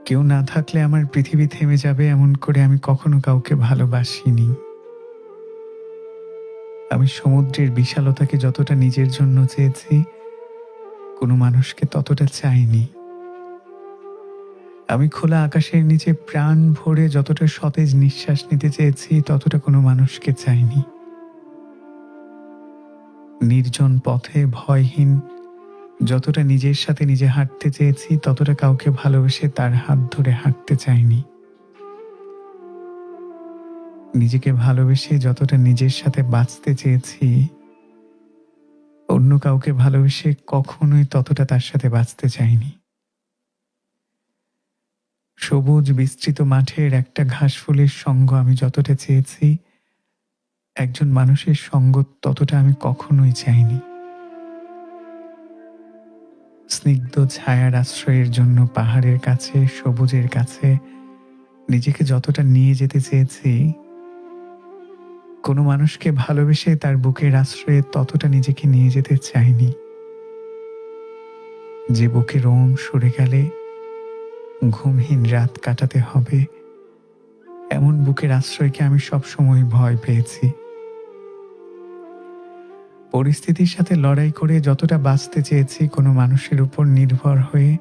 কেউ না থাকলে আমার পৃথিবী থেমে যাবে এমন করে আমি কখনো কাউকে ভালোবাসিনি। আমি সমুদ্রের বিশালতাকে যতটা নিজের জন্য চেয়েছি, কোনো মানুষকে ততটা চাইনি। আমি খোলা আকাশের নিচে প্রাণ ভরে যতটা সতেজ নিঃশ্বাস নিতে চেয়েছি, ততটা কোনো মানুষকে চাইনি। নির্জন পথে ভয়হীন যতটা নিজের সাথে নিজে হাঁটতে চেয়েছি, ততটা কাউকে ভালোবেসে তার হাত ধরে হাঁটতে চাইনি। নিজেকে ভালোবেসে যতটা নিজের সাথে বাঁচতে চেয়েছি, অন্য কাউকে ভালোবেসে কখনোই ততটা তার সাথে বাঁচতে চাইনি। সবুজ বিস্তৃত মাঠের একটা ঘাসফুলের সঙ্গ আমি যতটা চেয়েছি, একজন মানুষের সঙ্গ ততটা আমি কখনোই চাইনি। স্নিগ্ধ ছায়ার আশ্রয়ের জন্য পাহাড়ের কাছে, সবুজের কাছে নিজেকে যতটা নিয়ে যেতে চেয়েছি, কোনো মানুষকে ভালোবেসে তার বুকের আশ্রয়ে ততটা নিজেকে নিয়ে যেতে চাইনি। যে বুকে রোম সরে গেলে ঘুমহীন রাত কাটাতে হবে, এমন বুকের আশ্রয়কে আমি সবসময় ভয় পেয়েছি। পরিস্থিতির সাথে লড়াই করে যতটা বাঁচতে চেয়েছি, কোনো মানুষের উপর নির্ভর হয়ে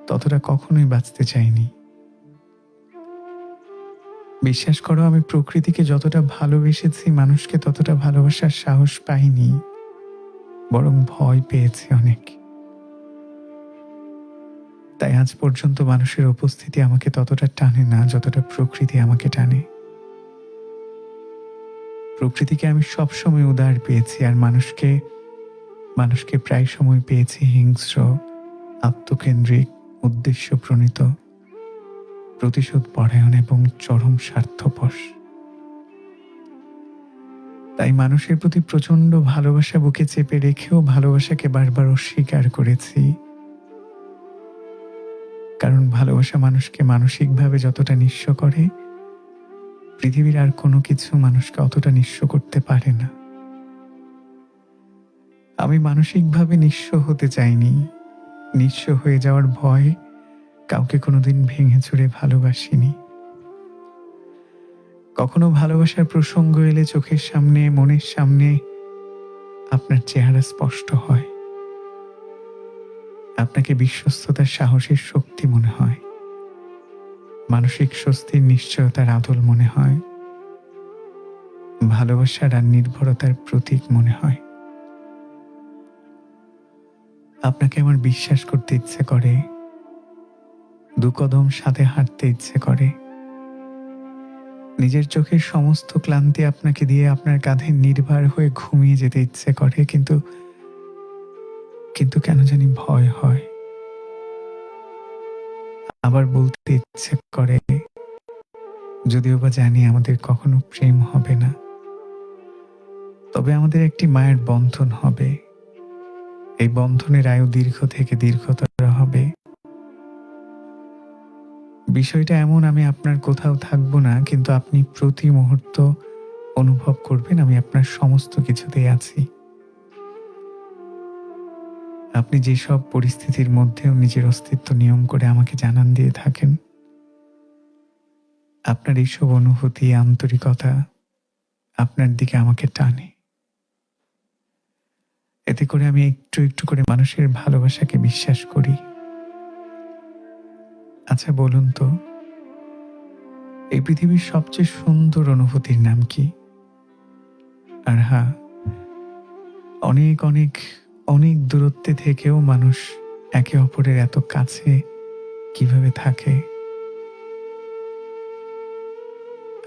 ততটা কখনোই বাঁচতে চাইনি। বিশ্বাস করো, আমি প্রকৃতিকে যতটা ভালোবেসেছি, মানুষকে ততটা ভালোবাসার সাহস পাইনি, বরং ভয় পেয়েছি অনেক। তাই আজ পর্যন্ত মানুষের উপস্থিতি আমাকে ততটা টানে না যতটা প্রকৃতি আমাকে টানে। প্রকৃতিকে আমি সবসময় উদার পেয়েছি, আর মানুষকে প্রায় সময় পেয়েছি হিংস্র, আত্মকেন্দ্রিক, উদ্দেশ্য প্রণীত, প্রতিশোধ পরায়ণ এবং চরম স্বার্থপর। তাই মানুষের প্রতি প্রচন্ড ভালোবাসা বুকে চেপে রেখেও ভালোবাসাকে বারবার অস্বীকার করেছি। কারণ ভালোবাসা মানুষকে মানসিকভাবে যতটা নিঃস্ব করে, পৃথিবীর আর কোনো কিছু মানুষকে অতটা নিঃস্ব করতে পারে না। আমি মানসিকভাবে নিঃস্ব হতে চাইনি। নিঃস্ব হয়ে যাওয়ার ভয় কাউকে কোনোদিন ভেঙে চুরে ভালোবাসিনি। কখনো ভালোবাসার প্রসঙ্গ এলে চোখের সামনে, মনের সামনে আপনার চেহারা স্পষ্ট হয়। আপনাকে বিশ্বস্ততার, সাহসের শক্তি মনে হয়, মানসিক স্বস্তির নিশ্চয়তার আদল মনে হয়, ভালোবাসার আর নির্ভরতার প্রতীক মনে হয়। আপনাকে আমার বিশ্বাস করতে ইচ্ছে করে, দু কদম সাথে হাঁটতে ইচ্ছে করে, নিজের চোখের সমস্ত ক্লান্তি আপনাকে দিয়ে আপনার কাঁধে নির্ভর হয়ে ঘুমিয়ে যেতে ইচ্ছে করে, কিন্তু কেন জানি ভয় হয়। আবার বলতে ইচ্ছে করে, যদিও বা জানি আমাদের কখনো প্রেম হবে না, তবে আমাদের একটি মায়ের বন্ধন হবে। এই বন্ধনের আয়ু দীর্ঘ থেকে দীর্ঘতর হবে। বিষয়টা এমন, আমি আপনার কোথাও থাকবো না, কিন্তু আপনি প্রতি মুহূর্ত অনুভব করবেন আমি আপনার সমস্ত কিছুতেই আছি। আপনি যেসব পরিস্থিতির মধ্যেও নিজের অস্তিত্ব নিয়ম করে আমাকে জানান দিয়ে থাকেন, আপনার এইসব অনুভূতি, আন্তরিকতা আপনার দিকে আমাকে টানে। এতে করে আমি একটু একটু করে মানুষের ভালোবাসাকে বিশ্বাস করি। আচ্ছা বলুন তো, এই পৃথিবীর সবচেয়ে সুন্দর অনুভূতির নাম কি? আর হ্যাঁ, অনেক অনেক অনেক দূরত্বে থেকেও মানুষ একে অপরের এত কাছে কিভাবে থাকে?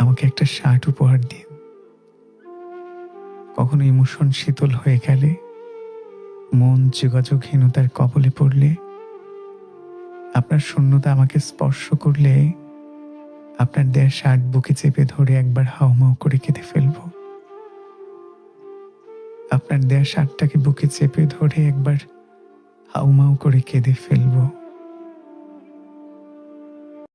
আমাকে একটা শার্ট উপহার দিন। কখনো ইমোশন শীতল হয়ে গেলে, মন যোগাযোগহীনতার কবলে পড়লে, আপনার শূন্যতা আমাকে স্পর্শ করলে, আপনার দেয়া শার্ট বুকে চেপে ধরে একবার হাউমাউ করে কেঁদে ফেলব। আপনার দেয়া শার্টটাকে বুকে চেপে ধরে একবার হাউমাউ করে কেঁদে ফেলব।